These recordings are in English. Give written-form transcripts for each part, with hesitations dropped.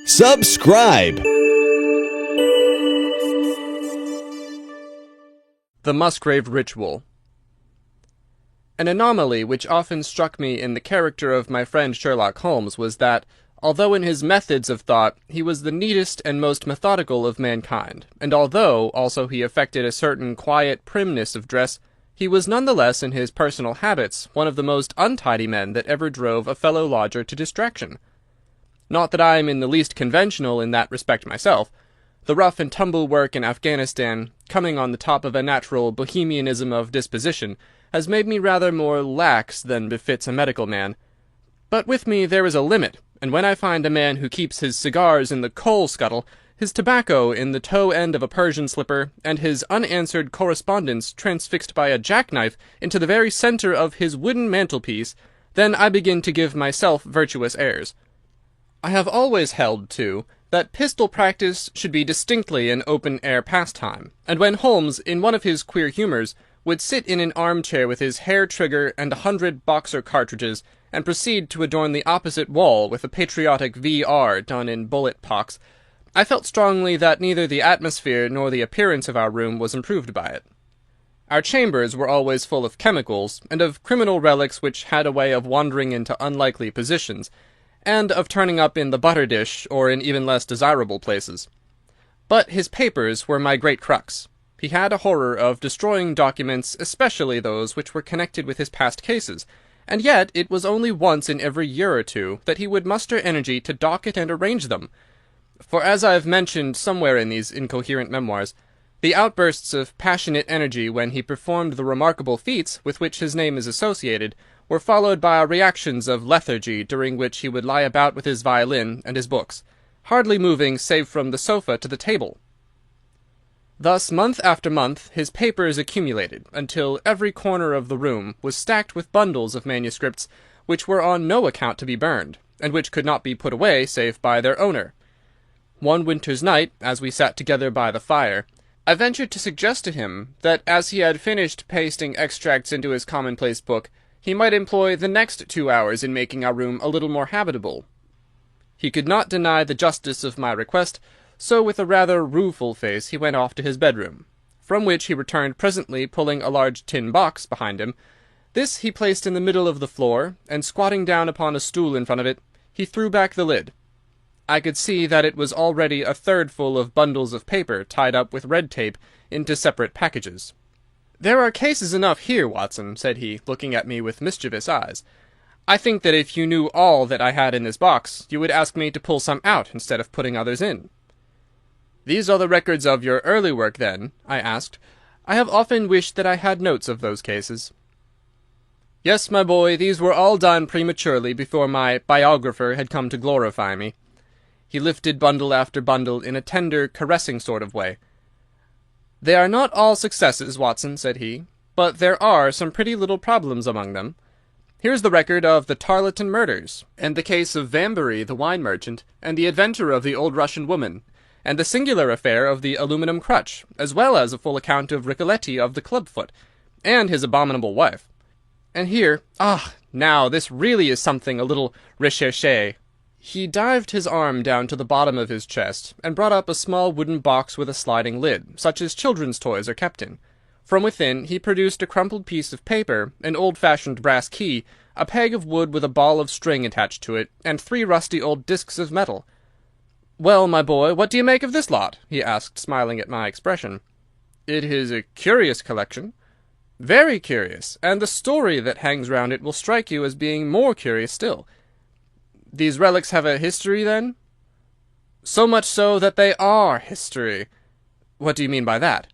Subscribe. The Musgrave Ritual. An anomaly which often struck me in the character of my friend Sherlock Holmes was that, although in his methods of thought he was the neatest and most methodical of mankind, and although also he affected a certain quiet primness of dress, he was none the less in his personal habits one of the most untidy men that ever drove a fellow lodger to distraction. Not that I am in the least conventional in that respect myself. The rough and tumble work in Afghanistan, coming on the top of a natural bohemianism of disposition, has made me rather more lax than befits a medical man. But with me there is a limit, and when I find a man who keeps his cigars in the coal scuttle, his tobacco in the toe end of a Persian slipper, and his unanswered correspondence transfixed by a jackknife into the very centre of his wooden mantelpiece, then I begin to give myself virtuous airs. I have always held, too, that pistol practice should be distinctly an open-air pastime, and when Holmes, in one of his queer humours, would sit in an armchair with his hair-trigger and 100 Boxer cartridges, and proceed to adorn the opposite wall with a patriotic V.R. done in bullet-pocks, I felt strongly that neither the atmosphere nor the appearance of our room was improved by it. Our chambers were always full of chemicals, and of criminal relics which had a way of wandering into unlikely positions, and of turning up in the butter dish or in even less desirable places. But his papers were my great crux. He had a horror of destroying documents, especially those which were connected with his past cases, and yet it was only once in every year or two that he would muster energy to docket and arrange them. For, as I have mentioned somewhere in these incoherent memoirs, the outbursts of passionate energy when he performed the remarkable feats with which his name is associated were followed by reactions of lethargy during which he would lie about with his violin and his books, hardly moving save from the sofa to the table. Thus, month after month, his papers accumulated, until every corner of the room was stacked with bundles of manuscripts which were on no account to be burned, and which could not be put away save by their owner. One winter's night, as we sat together by the fire, I ventured to suggest to him that as he had finished pasting extracts into his commonplace book, he might employ the next 2 hours in making our room a little more habitable. He could not deny the justice of my request, so with a rather rueful face he went off to his bedroom, from which he returned presently pulling a large tin box behind him. This he placed in the middle of the floor, and squatting down upon a stool in front of it, he threw back the lid. I could see that it was already a third full of bundles of paper tied up with red tape into separate packages. "There are cases enough here, Watson," said he, looking at me with mischievous eyes. "I think that if you knew all that I had in this box, you would ask me to pull some out instead of putting others in." "These are the records of your early work, then?" I asked. "I have often wished that I had notes of those cases." "Yes, my boy, these were all done prematurely before my biographer had come to glorify me." He lifted bundle after bundle in a tender, caressing sort of way. "They are not all successes, Watson," said he, "but there are some pretty little problems among them. Here's the record of the Tarleton murders, and the case of Vanbury the wine merchant, and the adventure of the old Russian woman, and the singular affair of the aluminum crutch, as well as a full account of Ricoletti of the clubfoot, and his abominable wife. And here, now this really is something a little recherché." He dived his arm down to the bottom of his chest, and brought up a small wooden box with a sliding lid, such as children's toys are kept in. From within he produced a crumpled piece of paper, an old-fashioned brass key, a peg of wood with a ball of string attached to it, and 3 rusty old discs of metal. "Well, my boy, what do you make of this lot?" he asked, smiling at my expression. "It is a curious collection." "Very curious, and the story that hangs round it will strike you as being more curious still." "These relics have a history, then?" "So much so that they are history." "What do you mean by that?"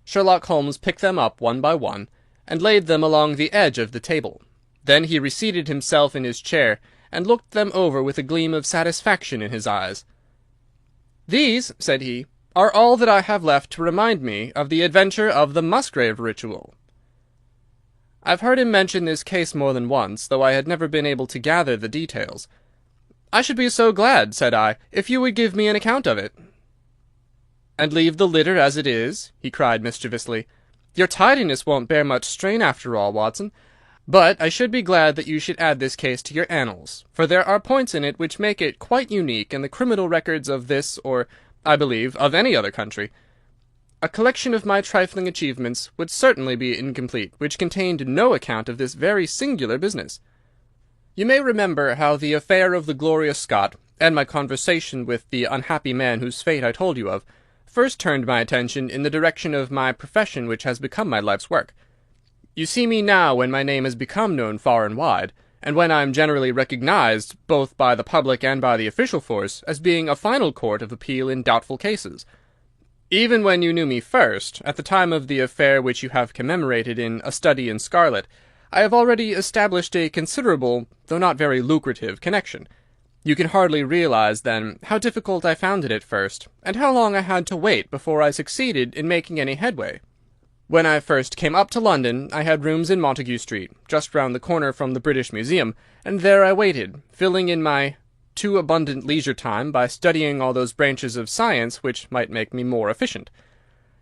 Sherlock Holmes picked them up one by one, and laid them along the edge of the table. Then he reseated himself in his chair, and looked them over with a gleam of satisfaction in his eyes. "These," said he, "are all that I have left to remind me of the adventure of the Musgrave Ritual." I've heard him mention this case more than once, though I had never been able to gather the details. "I should be so glad," said I, "if you would give me an account of it." "And leave the litter as it is?" he cried mischievously. "Your tidiness won't bear much strain after all, Watson. But I should be glad that you should add this case to your annals, for there are points in it which make it quite unique in the criminal records of this, or, I believe, of any other country. A collection of my trifling achievements would certainly be incomplete which contained no account of this very singular business. You may remember how the affair of the Glorious Scot, and my conversation with the unhappy man whose fate I told you of, first turned my attention in the direction of my profession which has become my life's work. You see me now when my name has become known far and wide, and when I am generally recognized, both by the public and by the official force, as being a final court of appeal in doubtful cases. Even when you knew me first, at the time of the affair which you have commemorated in A Study in Scarlet, I have already established a considerable, though not very lucrative, connection. You can hardly realize, then, how difficult I found it at first, and how long I had to wait before I succeeded in making any headway. When I first came up to London, I had rooms in Montague Street, just round the corner from the British Museum, and there I waited, filling in my too abundant leisure time by studying all those branches of science which might make me more efficient.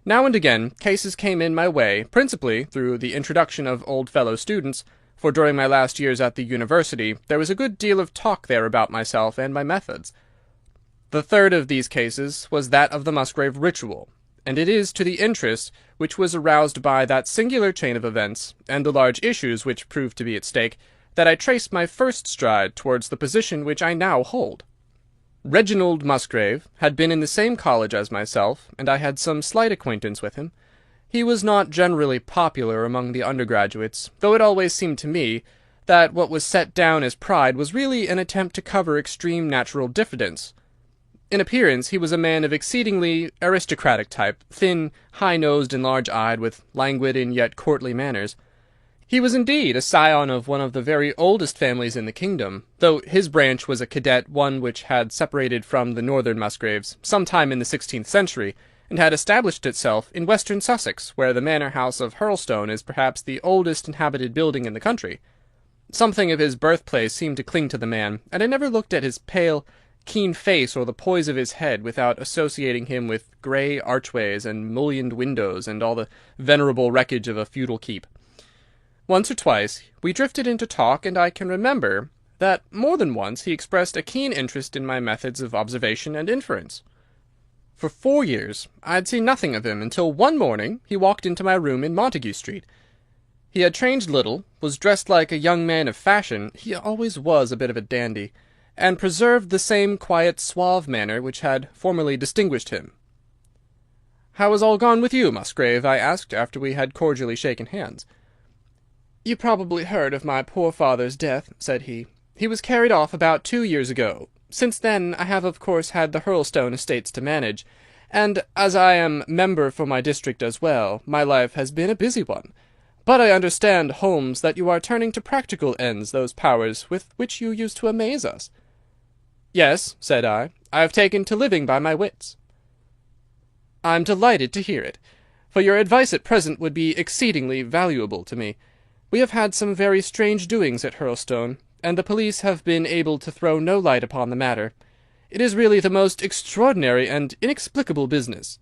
Now and again cases came in my way, principally through the introduction of old fellow students, for during my last years at the university there was a good deal of talk there about myself and my methods. The third of these cases was that of the Musgrave Ritual, and it is to the interest which was aroused by that singular chain of events, and the large issues which proved to be at stake, that I trace my first stride towards the position which I now hold. Reginald Musgrave had been in the same college as myself, and I had some slight acquaintance with him. He was not generally popular among the undergraduates, though it always seemed to me that what was set down as pride was really an attempt to cover extreme natural diffidence. In appearance he was a man of exceedingly aristocratic type, thin, high-nosed and large-eyed, with languid and yet courtly manners. He was indeed a scion of one of the very oldest families in the kingdom, though his branch was a cadet one which had separated from the northern Musgraves some time in the 16th century, and had established itself in western Sussex, where the manor house of Hurlstone is perhaps the oldest inhabited building in the country. Something of his birthplace seemed to cling to the man, and I never looked at his pale, keen face or the poise of his head without associating him with grey archways and mullioned windows and all the venerable wreckage of a feudal keep. Once or twice we drifted into talk, and I can remember that more than once he expressed a keen interest in my methods of observation and inference. For 4 years I had seen nothing of him until one morning he walked into my room in Montague Street. He had changed little, was dressed like a young man of fashion, he always was a bit of a dandy, and preserved the same quiet, suave manner which had formerly distinguished him. "How has all gone with you, Musgrave?" I asked, after we had cordially shaken hands. "You probably heard of my poor father's death," said he. "He was carried off about 2 years ago. Since then I have of course had the Hurlstone estates to manage, and as I am member for my district as well, my life has been a busy one. But I understand, Holmes, that you are turning to practical ends those powers with which you used to amaze us." "Yes," said I have taken to living by my wits." "I'm delighted to hear it, for your advice at present would be exceedingly valuable to me. We have had some very strange doings at Hurlstone, and the police have been able to throw no light upon the matter. It is really the most extraordinary and inexplicable business."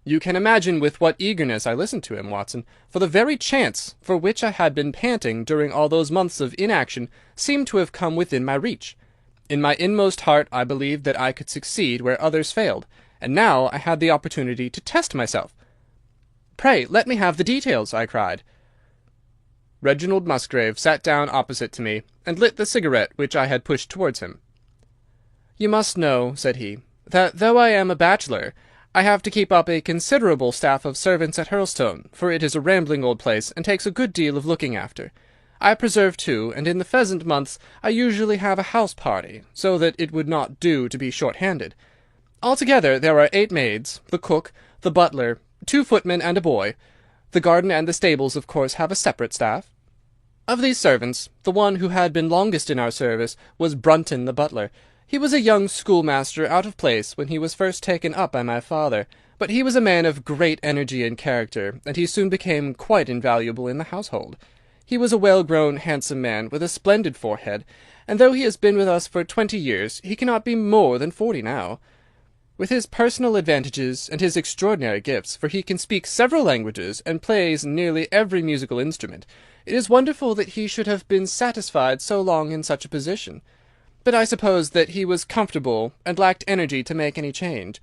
You can imagine with what eagerness I listened to him, Watson, for the very chance for which I had been panting during all those months of inaction seemed to have come within my reach. In my inmost heart I believed that I could succeed where others failed, and now I had the opportunity to test myself. "Pray let me have the details," I cried. Reginald Musgrave sat down opposite to me, and lit the cigarette which I had pushed towards him. "You must know," said he, "that though I am a bachelor, I have to keep up a considerable staff of servants at Hurlstone, for it is a rambling old place, and takes a good deal of looking after. I preserve too, and in the pheasant months I usually have a house party, so that it would not do to be short-handed. Altogether there are 8 maids, the cook, the butler, 2 footmen and a boy. The garden and the stables of course have a separate staff. Of these servants, the one who had been longest in our service was Brunton the butler. He was a young schoolmaster out of place when he was first taken up by my father, but he was a man of great energy and character, and he soon became quite invaluable in the household. He was a well-grown, handsome man, with a splendid forehead, and though he has been with us for 20 years, he cannot be more than 40 now. With his personal advantages and his extraordinary gifts, for he can speak several languages and plays nearly every musical instrument, It is wonderful that he should have been satisfied so long in such a position. But I suppose that he was comfortable, and lacked energy to make any change.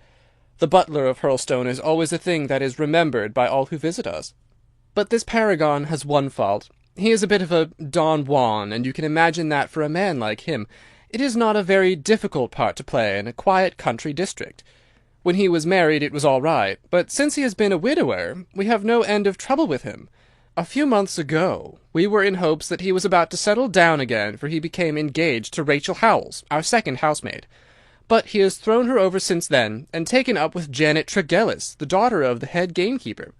The butler of Hurlstone is always a thing that is remembered by all who visit us. But this paragon has one fault. He is a bit of a Don Juan, and you can imagine that for a man like him it is not a very difficult part to play in a quiet country district. When he was married it was all right, but since he has been a widower we have no end of trouble with him. A few months ago we were in hopes that he was about to settle down again, for he became engaged to Rachel Howells, our second housemaid. But he has thrown her over since then, and taken up with Janet Tregellis, the daughter of the head gamekeeper.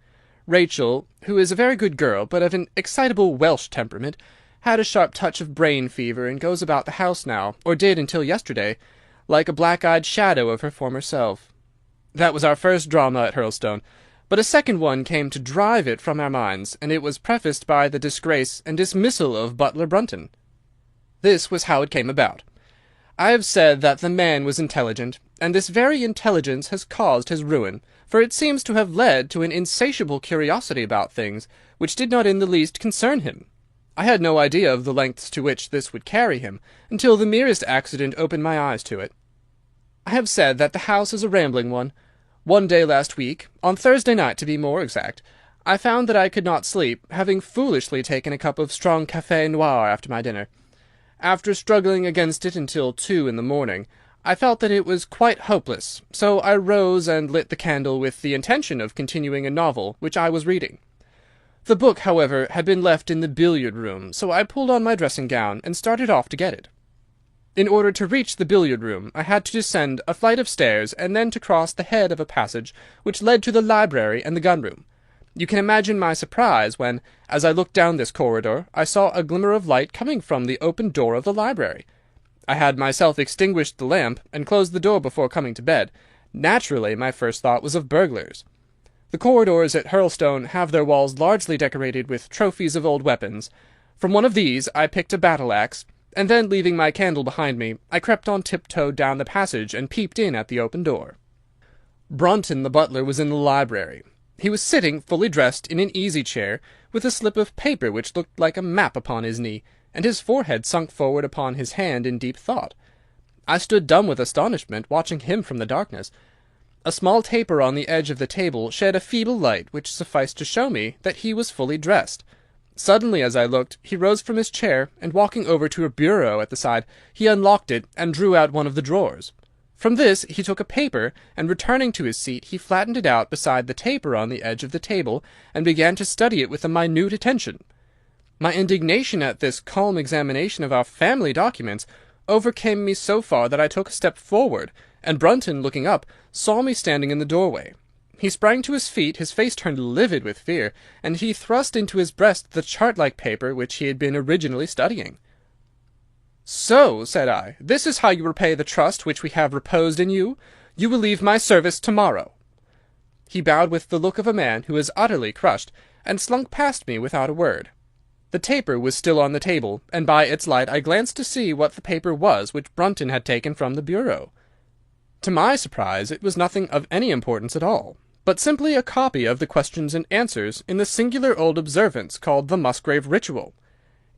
Rachel, who is a very good girl, but of an excitable Welsh temperament, had a sharp touch of brain fever, and goes about the house now, or did until yesterday, like a black-eyed shadow of her former self. That was our first drama at Hurlstone, but a second one came to drive it from our minds, and it was prefaced by the disgrace and dismissal of Butler Brunton. This was how it came about. I have said that the man was intelligent, and this very intelligence has caused his ruin, for it seems to have led to an insatiable curiosity about things which did not in the least concern him. I had no idea of the lengths to which this would carry him, until the merest accident opened my eyes to it. I have said that the house is a rambling one. One day last week, on Thursday night to be more exact, I found that I could not sleep, having foolishly taken a cup of strong café noir after my dinner. After struggling against it until 2 in the morning, I felt that it was quite hopeless, so I rose and lit the candle with the intention of continuing a novel which I was reading. The book, however, had been left in the billiard-room, so I pulled on my dressing-gown and started off to get it. In order to reach the billiard-room, I had to descend a flight of stairs and then to cross the head of a passage which led to the library and the gun-room. You can imagine my surprise when, as I looked down this corridor, I saw a glimmer of light coming from the open door of the library. I had myself extinguished the lamp and closed the door before coming to bed. Naturally, my first thought was of burglars. The corridors at Hurlstone have their walls largely decorated with trophies of old weapons. From one of these I picked a battle-axe, and then, leaving my candle behind me, I crept on tiptoe down the passage and peeped in at the open door. Brunton the butler was in the library. He was sitting, fully dressed, in an easy-chair, with a slip of paper which looked like a map upon his knee, and his forehead sunk forward upon his hand in deep thought. I stood dumb with astonishment, watching him from the darkness. A small taper on the edge of the table shed a feeble light which sufficed to show me that he was fully dressed. Suddenly, as I looked, he rose from his chair, and walking over to a bureau at the side, he unlocked it and drew out one of the drawers. From this he took a paper, and returning to his seat, he flattened it out beside the taper on the edge of the table, and began to study it with a minute attention. My indignation at this calm examination of our family documents overcame me so far that I took a step forward, and Brunton, looking up, saw me standing in the doorway. He sprang to his feet, his face turned livid with fear, and he thrust into his breast the chart-like paper which he had been originally studying. "So," said I, "this is how you repay the trust which we have reposed in you. You will leave my service to-morrow." He bowed with the look of a man who is utterly crushed, and slunk past me without a word. The taper was still on the table, and by its light I glanced to see what the paper was which Brunton had taken from the bureau. To my surprise, it was nothing of any importance at all, but simply a copy of the questions and answers in the singular old observance called the Musgrave Ritual.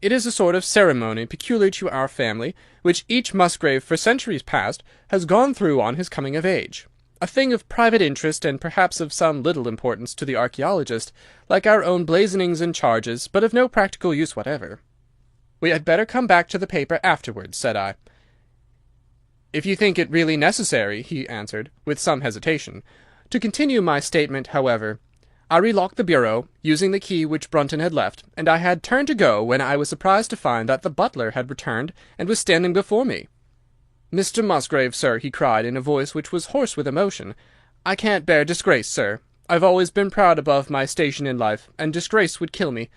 It is a sort of ceremony peculiar to our family, which each Musgrave for centuries past has gone through on his coming of age, a thing of private interest and perhaps of some little importance to the archaeologist, like our own blazonings and charges, but of no practical use whatever. "We had better come back to the paper afterwards," said I. "If you think it really necessary," he answered, with some hesitation. To continue my statement, however, I relocked the bureau, using the key which Brunton had left, and I had turned to go when I was surprised to find that the butler had returned and was standing before me. "Mr. Musgrave, sir," he cried, in a voice which was hoarse with emotion, "I can't bear disgrace, sir. I've always been proud above my station in life, and disgrace would kill me.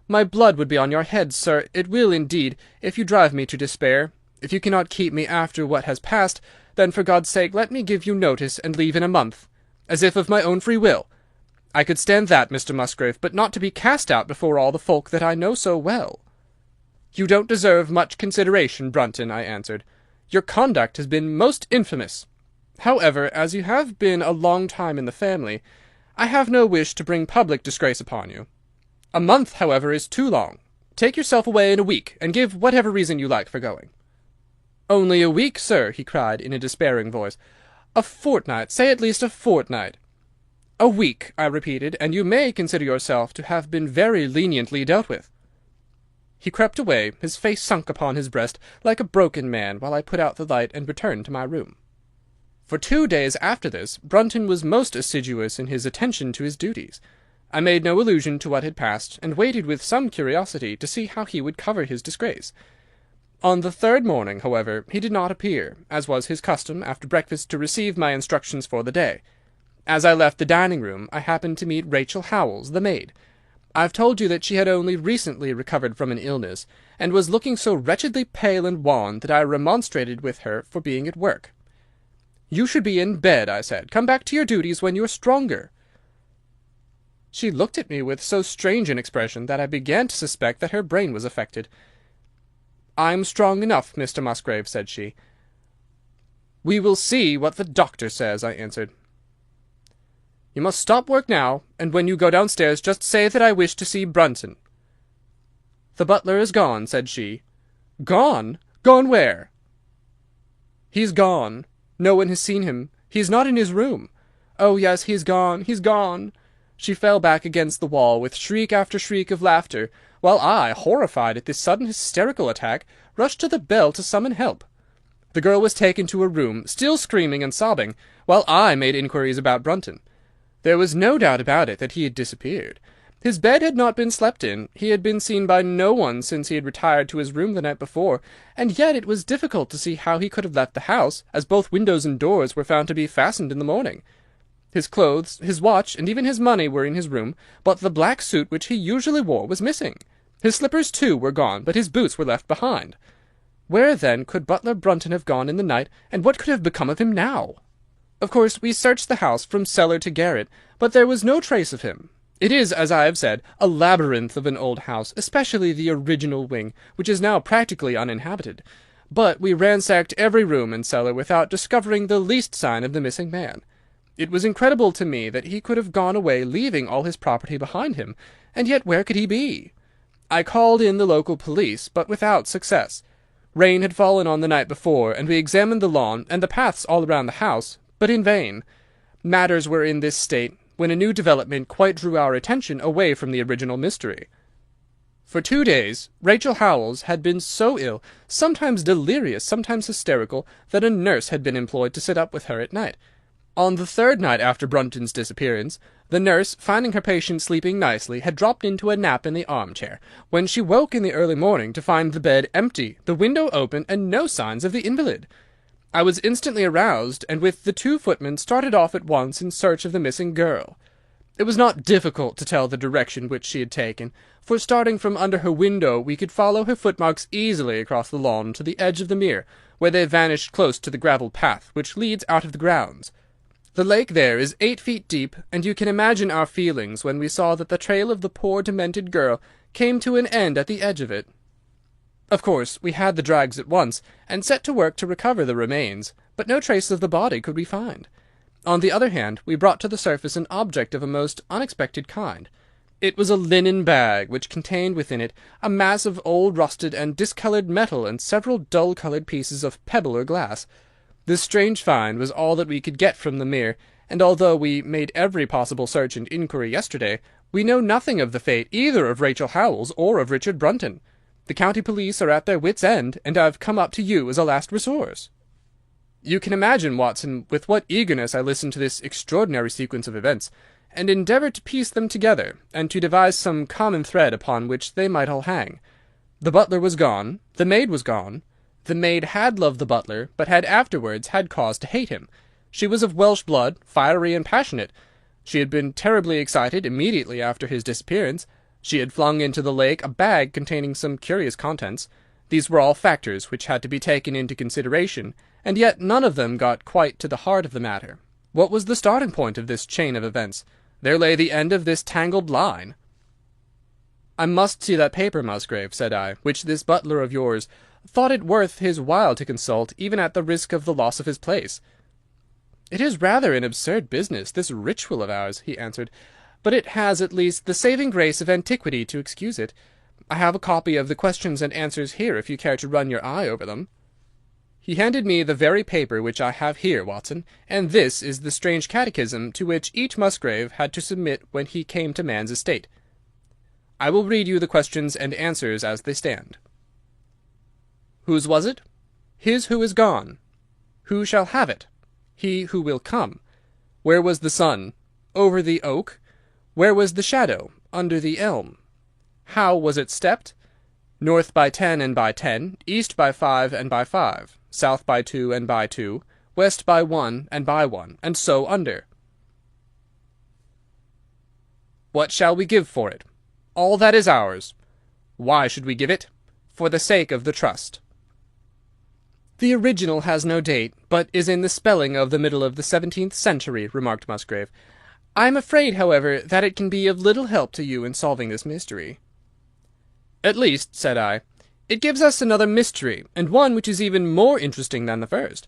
My blood would be on your head, sir, it will indeed, if you drive me to despair. If you cannot keep me after what has passed, then for God's sake let me give you notice and leave in a month, as if of my own free will. I could stand that, Mr. Musgrave, but not to be cast out before all the folk that I know so well." "You don't deserve much consideration, Brunton," I answered. "Your conduct has been most infamous. However, as you have been a long time in the family, I have no wish to bring public disgrace upon you. A month, however, is too long. Take yourself away in a week, and give whatever reason you like for going." "Only a week, sir!" he cried, in a despairing voice. "A fortnight, say at least a fortnight." "A week," I repeated, "and you may consider yourself to have been very leniently dealt with." He crept away, his face sunk upon his breast, like a broken man, while I put out the light and returned to my room. For 2 days after this, Brunton was most assiduous in his attention to his duties. I made no allusion to what had passed, and waited with some curiosity to see how he would cover his disgrace. On the third morning, however, he did not appear, as was his custom after breakfast to receive my instructions for the day. As I left the dining-room, I happened to meet Rachel Howells, the maid. I've told you that she had only recently recovered from an illness, and was looking so wretchedly pale and wan that I remonstrated with her for being at work. "You should be in bed," I said. "Come back to your duties when you are stronger." She looked at me with so strange an expression that I began to suspect that her brain was affected. "I'm strong enough, Mr. Musgrave," said she. "We will see what the doctor says," I answered. "You must stop work now, and when you go downstairs just say that I wish to see Brunton." "The butler is gone," said she. "Gone? Gone where?" "He's gone. No one has seen him. He's not in his room. Oh, yes, he's gone, he's gone." She fell back against the wall with shriek after shriek of laughter, while I, horrified at this sudden hysterical attack, rushed to the bell to summon help. The girl was taken to her room, still screaming and sobbing, while I made inquiries about Brunton. There was no doubt about it that he had disappeared. His bed had not been slept in, he had been seen by no one since he had retired to his room the night before, and yet it was difficult to see how he could have left the house, as both windows and doors were found to be fastened in the morning. His clothes, his watch, and even his money were in his room, but the black suit which he usually wore was missing. His slippers, too, were gone, but his boots were left behind. Where, then, could Butler Brunton have gone in the night, and what could have become of him now? Of course, we searched the house from cellar to garret, but there was no trace of him. It is, as I have said, a labyrinth of an old house, especially the original wing, which is now practically uninhabited. But we ransacked every room and cellar without discovering the least sign of the missing man. It was incredible to me that he could have gone away leaving all his property behind him, and yet where could he be? I called in the local police, but without success. Rain had fallen on the night before, and we examined the lawn and the paths all around the house, but in vain. Matters were in this state when a new development quite drew our attention away from the original mystery. For 2 days Rachel Howells had been so ill, sometimes delirious, sometimes hysterical, that a nurse had been employed to sit up with her at night. On the third night after Brunton's disappearance, the nurse, finding her patient sleeping nicely, had dropped into a nap in the armchair, when she woke in the early morning to find the bed empty, the window open, and no signs of the invalid. I was instantly aroused, and with the 2 footmen started off at once in search of the missing girl. It was not difficult to tell the direction which she had taken, for starting from under her window we could follow her footmarks easily across the lawn to the edge of the mere, where they vanished close to the gravel path which leads out of the grounds. The lake there is 8 feet deep, and you can imagine our feelings when we saw that the trail of the poor demented girl came to an end at the edge of it. Of course, we had the drags at once, and set to work to recover the remains, but no trace of the body could we find. On the other hand, we brought to the surface an object of a most unexpected kind. It was a linen bag, which contained within it a mass of old rusted and discoloured metal and several dull-coloured pieces of pebble or glass. This strange find was all that we could get from the mere, and although we made every possible search and inquiry yesterday, we know nothing of the fate either of Rachel Howells or of Richard Brunton. The county police are at their wits' end, and I've come up to you as a last resource." You can imagine, Watson, with what eagerness I listened to this extraordinary sequence of events, and endeavoured to piece them together, and to devise some common thread upon which they might all hang. The butler was gone. The maid was gone. The maid had loved the butler, but had afterwards had cause to hate him. She was of Welsh blood, fiery and passionate. She had been terribly excited immediately after his disappearance. She had flung into the lake a bag containing some curious contents. These were all factors which had to be taken into consideration, and yet none of them got quite to the heart of the matter. What was the starting point of this chain of events? There lay the end of this tangled line. "I must see that paper, Musgrave," said I, "which this butler of yours thought it worth his while to consult, even at the risk of the loss of his place." "It is rather an absurd business, this ritual of ours," he answered, "but it has at least the saving grace of antiquity to excuse it. I have a copy of the questions and answers here if you care to run your eye over them." He handed me the very paper which I have here, Watson, and this is the strange catechism to which each Musgrave had to submit when he came to man's estate. I will read you the questions and answers as they stand. Whose was it? His who is gone. Who shall have it? He who will come. Where was the sun? Over the oak. Where was the shadow? Under the elm. How was it stepped? North by 10 and by 10, east by 5 and by 5, south by 2 and by 2, west by 1 and by 1, and so under. What shall we give for it? All that is ours. Why should we give it? For the sake of the trust. The original has no date, but is in the spelling of the middle of the 17th century, remarked Musgrave. I am afraid, however, that it can be of little help to you in solving this mystery. At least, said I, it gives us another mystery, and one which is even more interesting than the first.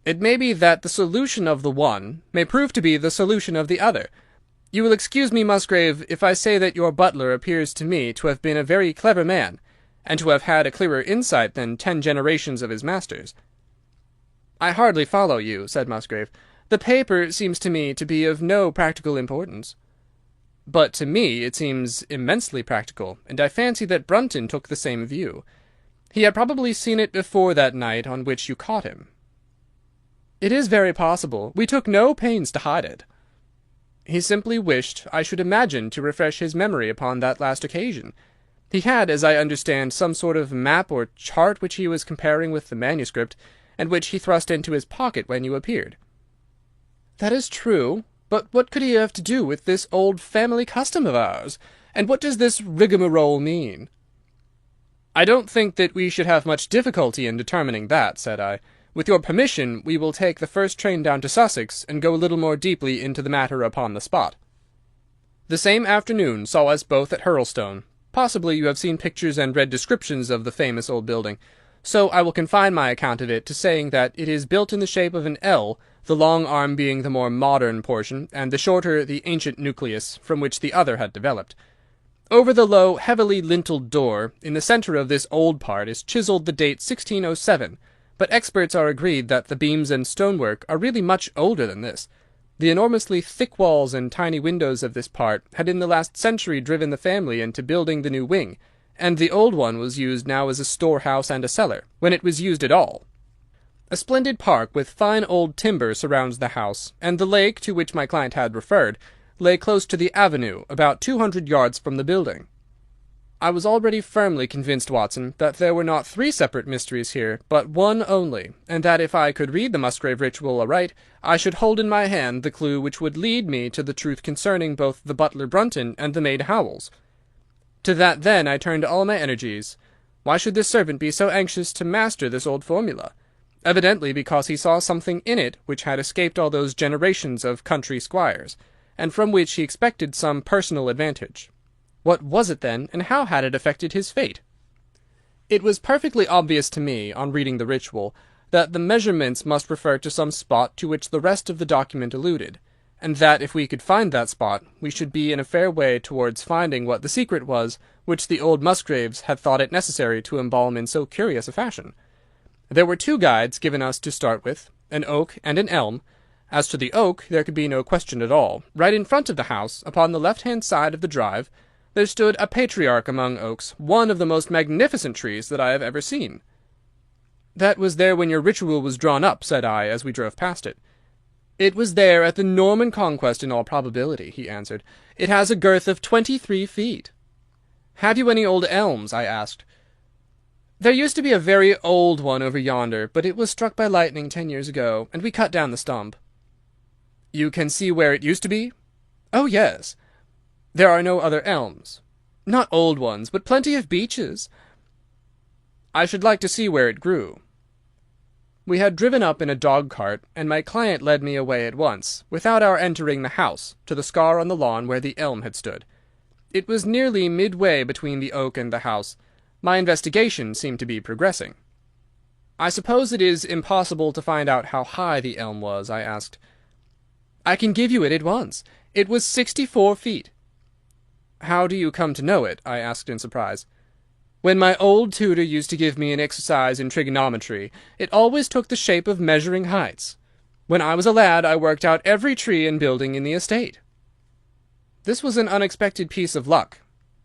It may be that the solution of the one may prove to be the solution of the other. You will excuse me, Musgrave, if I say that your butler appears to me to have been a very clever man, and to have had a clearer insight than 10 generations of his masters. I hardly follow you, said Musgrave. The paper seems to me to be of no practical importance. But to me it seems immensely practical, and I fancy that Brunton took the same view. He had probably seen it before that night on which you caught him. It is very possible. We took no pains to hide it. He simply wished, I should imagine, to refresh his memory upon that last occasion. He had, as I understand, some sort of map or chart which he was comparing with the manuscript, and which he thrust into his pocket when you appeared. That is true. But what could he have to do with this old family custom of ours? And what does this rigmarole mean? I don't think that we should have much difficulty in determining that, said I. With your permission, we will take the first train down to Sussex, and go a little more deeply into the matter upon the spot. The same afternoon saw us both at Hurlstone. Possibly you have seen pictures and read descriptions of the famous old building, so I will confine my account of it to saying that it is built in the shape of an L, the long arm being the more modern portion, and the shorter the ancient nucleus from which the other had developed. Over the low, heavily linteled door, in the centre of this old part, is chiselled the date 1607, but experts are agreed that the beams and stonework are really much older than this. The enormously thick walls and tiny windows of this part had in the last century driven the family into building the new wing, and the old one was used now as a storehouse and a cellar, when it was used at all. A splendid park with fine old timber surrounds the house, and the lake, to which my client had referred, lay close to the avenue, about 200 yards from the building. I was already firmly convinced, Watson, that there were not 3 separate mysteries here, but one only, and that if I could read the Musgrave Ritual aright, I should hold in my hand the clue which would lead me to the truth concerning both the butler Brunton and the maid Howells. To that then I turned all my energies. Why should this servant be so anxious to master this old formula? Evidently because he saw something in it which had escaped all those generations of country squires, and from which he expected some personal advantage. What was it then, and how had it affected his fate? It was perfectly obvious to me, on reading the ritual, that the measurements must refer to some spot to which the rest of the document alluded, and that if we could find that spot, we should be in a fair way towards finding what the secret was which the old Musgraves had thought it necessary to embalm in so curious a fashion. There were 2 guides given us to start with, an oak and an elm. As to the oak, there could be no question at all. Right in front of the house, upon the left-hand side of the drive, there stood a patriarch among oaks, one of the most magnificent trees that I have ever seen. That was there when your ritual was drawn up, said I, as we drove past it. It was there at the Norman Conquest in all probability, he answered. It has a girth of 23 feet. Have you any old elms? I asked. There used to be a very old one over yonder, but it was struck by lightning 10 years ago, and we cut down the stump. You can see where it used to be? Oh, yes. There are no other elms. Not old ones, but plenty of beeches. I should like to see where it grew. We had driven up in a dog-cart, and my client led me away at once, without our entering the house, to the scar on the lawn where the elm had stood. It was nearly midway between the oak and the house. My investigation seemed to be progressing. I suppose it is impossible to find out how high the elm was, I asked. I can give you it at once. It was 64 feet. How do you come to know it? I asked in surprise. When my old tutor used to give me an exercise in trigonometry, it always took the shape of measuring heights. When I was a lad, I worked out every tree and building in the estate." This was an unexpected piece of luck.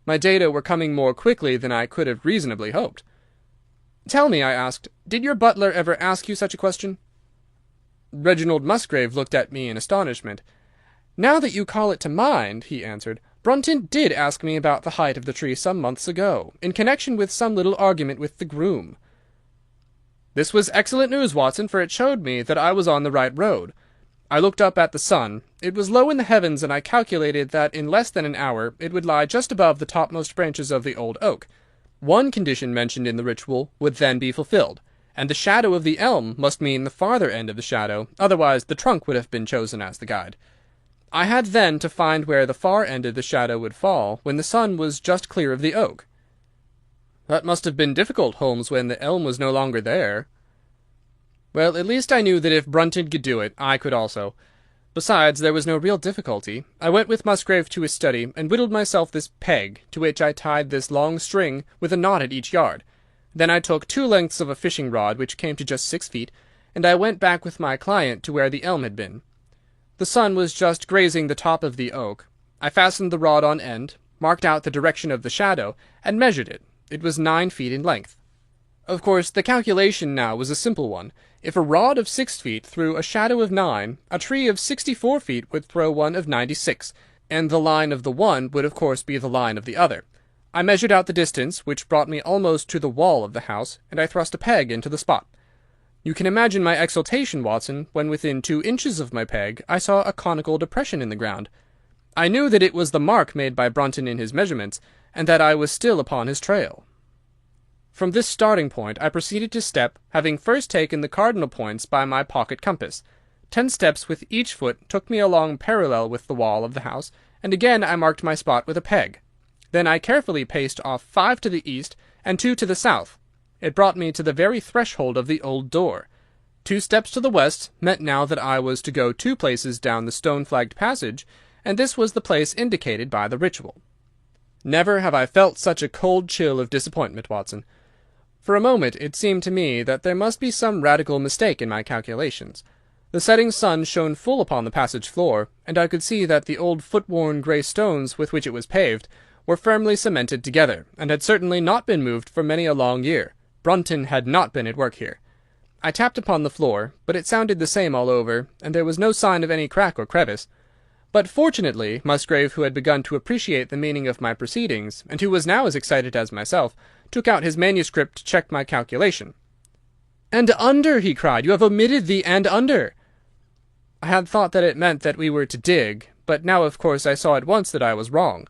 My data were coming more quickly than I could have reasonably hoped. "Tell me," I asked, "did your butler ever ask you such a question?" Reginald Musgrave looked at me in astonishment. "Now that you call it to mind," he answered, "Brunton did ask me about the height of the tree some months ago, in connection with some little argument with the groom." This was excellent news, Watson, for it showed me that I was on the right road. I looked up at the sun. It was low in the heavens, and I calculated that in less than an hour it would lie just above the topmost branches of the old oak. One condition mentioned in the ritual would then be fulfilled, and the shadow of the elm must mean the farther end of the shadow, otherwise the trunk would have been chosen as the guide. I had then to find where the far end of the shadow would fall when the sun was just clear of the oak. "That must have been difficult, Holmes, when the elm was no longer there." "Well, at least I knew that if Brunton could do it, I could also. Besides, there was no real difficulty. I went with Musgrave to his study, and whittled myself this peg, to which I tied this long string with a knot at each yard. Then I took 2 lengths of a fishing rod, which came to just 6 feet, and I went back with my client to where the elm had been. The sun was just grazing the top of the oak. I fastened the rod on end, marked out the direction of the shadow, and measured it. It was 9 feet in length. Of course, the calculation now was a simple one. If a rod of 6 feet threw a shadow of 9, a tree of 64 feet would throw one of 96, and the line of the one would of course be the line of the other. I measured out the distance, which brought me almost to the wall of the house, and I thrust a peg into the spot. You can imagine my exultation, Watson, when within 2 inches of my peg I saw a conical depression in the ground. I knew that it was the mark made by Brunton in his measurements, and that I was still upon his trail. From this starting point I proceeded to step, having first taken the cardinal points by my pocket compass. 10 steps with each foot took me along parallel with the wall of the house, and again I marked my spot with a peg. Then I carefully paced off 5 to the east and 2 to the south. It brought me to the very threshold of the old door. 2 steps to the west meant now that I was to go 2 places down the stone-flagged passage, and this was the place indicated by the ritual. Never have I felt such a cold chill of disappointment, Watson. For a moment it seemed to me that there must be some radical mistake in my calculations. The setting sun shone full upon the passage floor, and I could see that the old foot-worn grey stones with which it was paved were firmly cemented together, and had certainly not been moved for many a long year. Brunton had not been at work here. I tapped upon the floor, but it sounded the same all over, and there was no sign of any crack or crevice. But fortunately Musgrave, who had begun to appreciate the meaning of my proceedings, and who was now as excited as myself, took out his manuscript to check my calculation. "And under!" he cried. "You have omitted the and under." I had thought that it meant that we were to dig, but now of course I saw at once that I was wrong.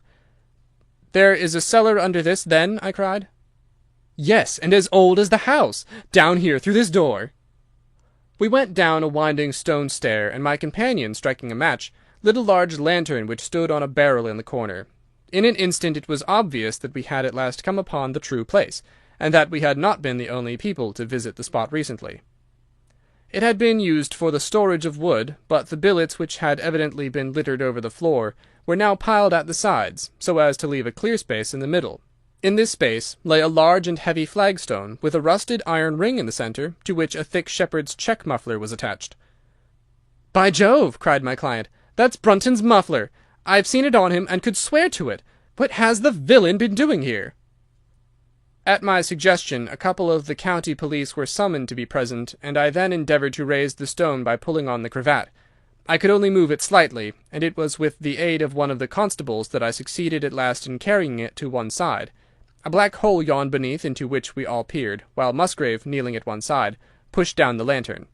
"There is a cellar under this, then?" I cried. "Yes, and as old as the house. Down here, through this door." We went down a winding stone stair, and my companion, striking a match, lit a large lantern which stood on a barrel in the corner. In an instant it was obvious that we had at last come upon the true place, and that we had not been the only people to visit the spot recently. It had been used for the storage of wood, but the billets which had evidently been littered over the floor were now piled at the sides, so as to leave a clear space in the middle. In this space lay a large and heavy flagstone, with a rusted iron ring in the centre, to which a thick shepherd's check muffler was attached. "By Jove!" cried my client, "that's Brunton's muffler. I've seen it on him, and could swear to it. What has the villain been doing here?" At my suggestion, a couple of the county police were summoned to be present, and I then endeavoured to raise the stone by pulling on the cravat. I could only move it slightly, and it was with the aid of one of the constables that I succeeded at last in carrying it to one side. A black hole yawned beneath, into which we all peered, while Musgrave, kneeling at one side, pushed down the lantern.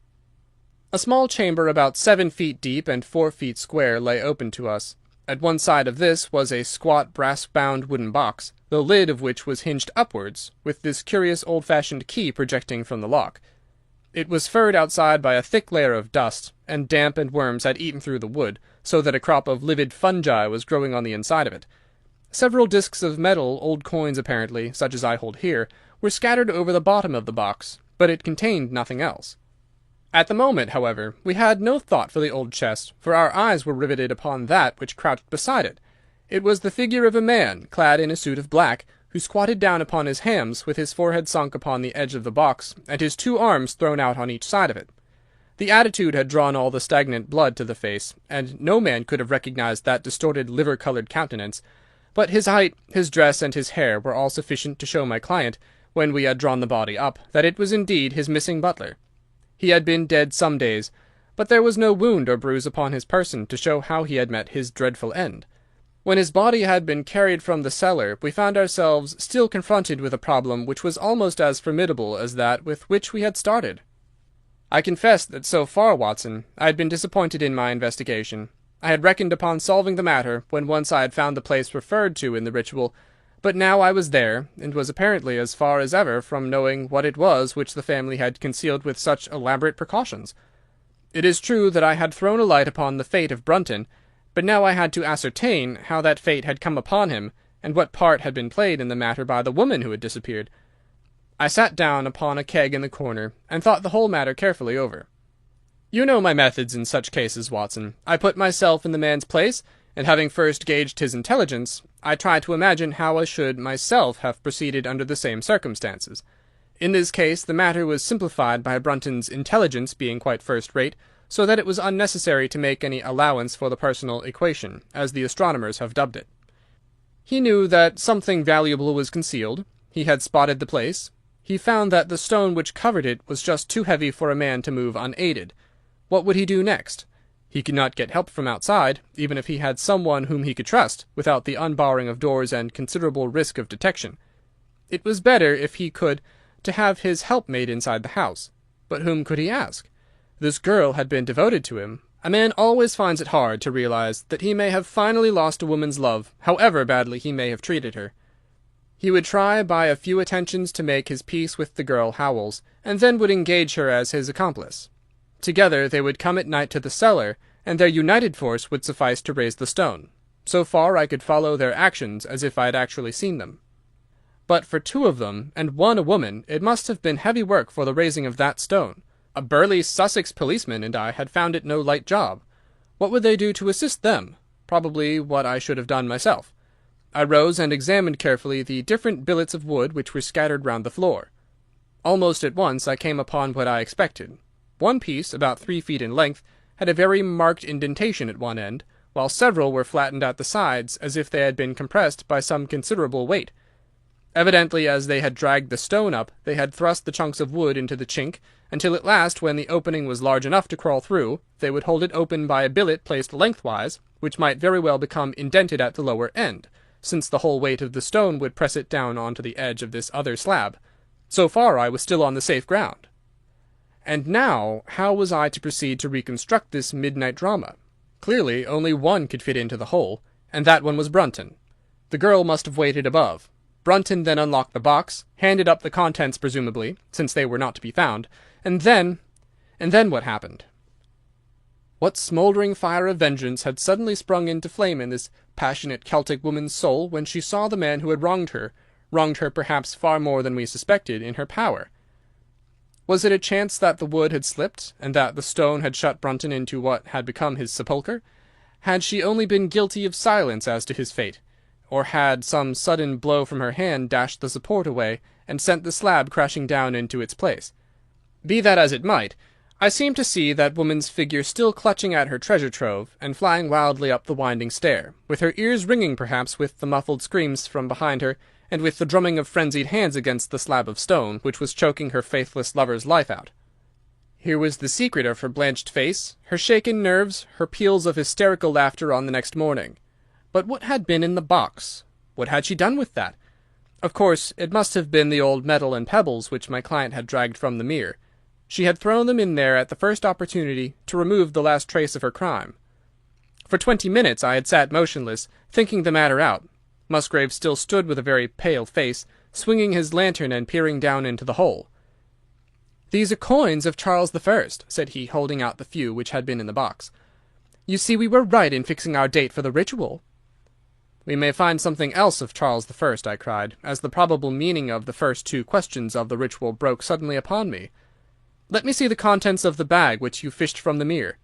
A small chamber about 7 feet deep and 4 feet square lay open to us. At one side of this was a squat brass-bound wooden box, the lid of which was hinged upwards, with this curious old-fashioned key projecting from the lock. It was furred outside by a thick layer of dust, and damp and worms had eaten through the wood, so that a crop of livid fungi was growing on the inside of it. Several discs of metal, old coins apparently, such as I hold here, were scattered over the bottom of the box, but it contained nothing else. At the moment, however, we had no thought for the old chest, for our eyes were riveted upon that which crouched beside it. It was the figure of a man, clad in a suit of black, who squatted down upon his hams with his forehead sunk upon the edge of the box, and his 2 arms thrown out on each side of it. The attitude had drawn all the stagnant blood to the face, and no man could have recognized that distorted liver-coloured countenance, but his height, his dress, and his hair were all sufficient to show my client, when we had drawn the body up, that it was indeed his missing butler. He had been dead some days, but there was no wound or bruise upon his person to show how he had met his dreadful end. When his body had been carried from the cellar, we found ourselves still confronted with a problem which was almost as formidable as that with which we had started. I confess that so far, Watson, I had been disappointed in my investigation. I had reckoned upon solving the matter when once I had found the place referred to in the ritual, but now I was there, and was apparently as far as ever from knowing what it was which the family had concealed with such elaborate precautions. It is true that I had thrown a light upon the fate of Brunton, but now I had to ascertain how that fate had come upon him, and what part had been played in the matter by the woman who had disappeared. I sat down upon a keg in the corner, and thought the whole matter carefully over. You know my methods in such cases, Watson. I put myself in the man's place, and having first gauged his intelligence, I try to imagine how I should myself have proceeded under the same circumstances. In this case the matter was simplified by Brunton's intelligence being quite first-rate, so that it was unnecessary to make any allowance for the personal equation, as the astronomers have dubbed it. He knew that something valuable was concealed. He had spotted the place. He found that the stone which covered it was just too heavy for a man to move unaided. What would he do next? He could not get help from outside, even if he had some one whom he could trust, without the unbarring of doors and considerable risk of detection. It was better, if he could, to have his helpmate inside the house. But whom could he ask? This girl had been devoted to him. A man always finds it hard to realize that he may have finally lost a woman's love, however badly he may have treated her. He would try by a few attentions to make his peace with the girl Howells, and then would engage her as his accomplice. Together they would come at night to the cellar, and their united force would suffice to raise the stone. So far I could follow their actions as if I had actually seen them. But for 2 of them, and 1 a woman, it must have been heavy work for the raising of that stone. A burly Sussex policeman and I had found it no light job. What would they do to assist them? Probably what I should have done myself. I rose and examined carefully the different billets of wood which were scattered round the floor. Almost at once I came upon what I expected. One piece, about 3 feet in length, had a very marked indentation at one end, while several were flattened at the sides as if they had been compressed by some considerable weight. Evidently, as they had dragged the stone up, they had thrust the chunks of wood into the chink, until at last, when the opening was large enough to crawl through, they would hold it open by a billet placed lengthwise, which might very well become indented at the lower end, since the whole weight of the stone would press it down on to the edge of this other slab. So far I was still on the safe ground. And now, how was I to proceed to reconstruct this midnight drama? Clearly only one could fit into the hole, and that one was Brunton. The girl must have waited above. Brunton then unlocked the box, handed up the contents presumably, since they were not to be found, and then what happened? What smouldering fire of vengeance had suddenly sprung into flame in this passionate Celtic woman's soul when she saw the man who had wronged her perhaps far more than we suspected, in her power? Was it a chance that the wood had slipped, and that the stone had shut Brunton into what had become his sepulchre? Had she only been guilty of silence as to his fate? Or had some sudden blow from her hand dashed the support away, and sent the slab crashing down into its place? Be that as it might, I seemed to see that woman's figure still clutching at her treasure trove, and flying wildly up the winding stair, with her ears ringing perhaps with the muffled screams from behind her, and with the drumming of frenzied hands against the slab of stone, which was choking her faithless lover's life out. Here was the secret of her blanched face, her shaken nerves, her peals of hysterical laughter on the next morning. But what had been in the box? What had she done with that? Of course, it must have been the old metal and pebbles which my client had dragged from the mere. She had thrown them in there at the first opportunity to remove the last trace of her crime. For 20 minutes I had sat motionless, thinking the matter out. Musgrave still stood with a very pale face, swinging his lantern and peering down into the hole. "These are coins of Charles I," said he, holding out the few which had been in the box. "You see we were right in fixing our date for the ritual." "We may find something else of Charles I," I cried, as the probable meaning of the first 2 questions of the ritual broke suddenly upon me. "Let me see the contents of the bag which you fished from the mere."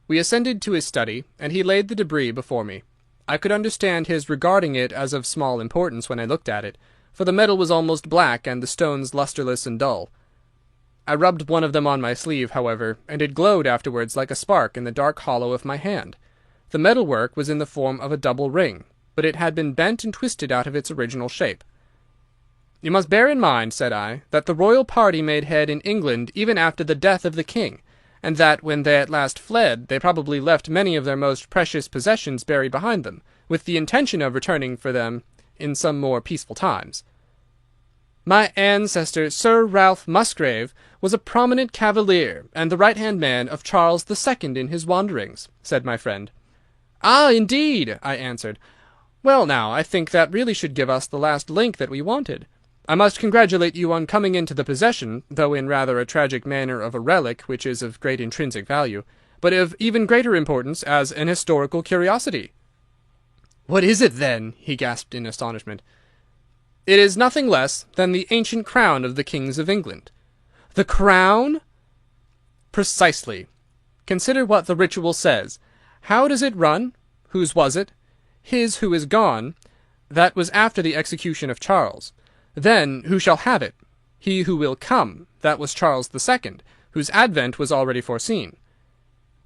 We ascended to his study, and he laid the debris before me. I could understand his regarding it as of small importance when I looked at it, for the metal was almost black and the stones lustreless and dull. I rubbed one of them on my sleeve, however, and it glowed afterwards like a spark in the dark hollow of my hand. The metalwork was in the form of a double ring, but it had been bent and twisted out of its original shape. "You must bear in mind," said I, "that the royal party made head in England even after the death of the king, and that when they at last fled they probably left many of their most precious possessions buried behind them, with the intention of returning for them in some more peaceful times." "My ancestor, Sir Ralph Musgrave, was a prominent cavalier, and the right-hand man of Charles the Second in his wanderings," said my friend. "Ah, indeed!" I answered. "Well, now, I think that really should give us the last link that we wanted. I must congratulate you on coming into the possession, though in rather a tragic manner, of a relic which is of great intrinsic value, but of even greater importance as an historical curiosity." "What is it, then?" he gasped in astonishment. "It is nothing less than the ancient crown of the kings of England." "The crown?" "Precisely. Consider what the ritual says. How does it run? Whose was it? His who is gone. That was after the execution of Charles. Then who shall have it? He who will come. That was Charles the Second, whose advent was already foreseen.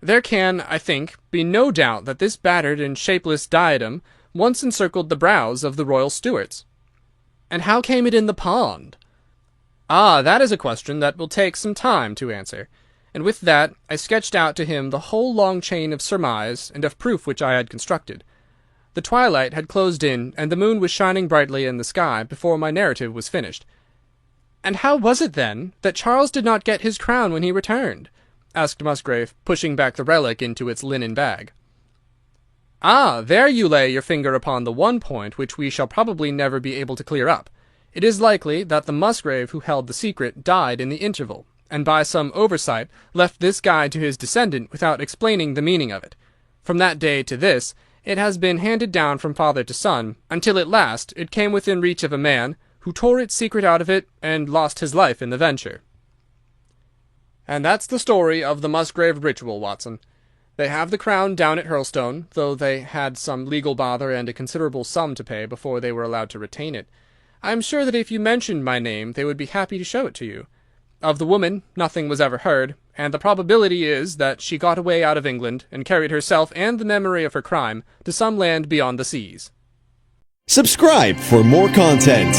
There can, I think, be no doubt that this battered and shapeless diadem once encircled the brows of the royal Stuarts." "And how came it in the pond?" "Ah, that is a question that will take some time to answer." And with that I sketched out to him the whole long chain of surmise and of proof which I had constructed. The twilight had closed in, and the moon was shining brightly in the sky before my narrative was finished. "And how was it, then, that Charles did not get his crown when he returned?" asked Musgrave, pushing back the relic into its linen bag. "Ah, there you lay your finger upon the one point which we shall probably never be able to clear up. It is likely that the Musgrave who held the secret died in the interval, and by some oversight left this guide to his descendant without explaining the meaning of it. From that day to this it has been handed down from father to son, until at last it came within reach of a man, who tore its secret out of it and lost his life in the venture." "And that's the story of the Musgrave Ritual, Watson. They have the crown down at Hurlstone, though they had some legal bother and a considerable sum to pay before they were allowed to retain it. I am sure that if you mentioned my name they would be happy to show it to you. Of the woman nothing was ever heard, and the probability is that she got away out of England and carried herself and the memory of her crime to some land beyond the seas." Subscribe for more content.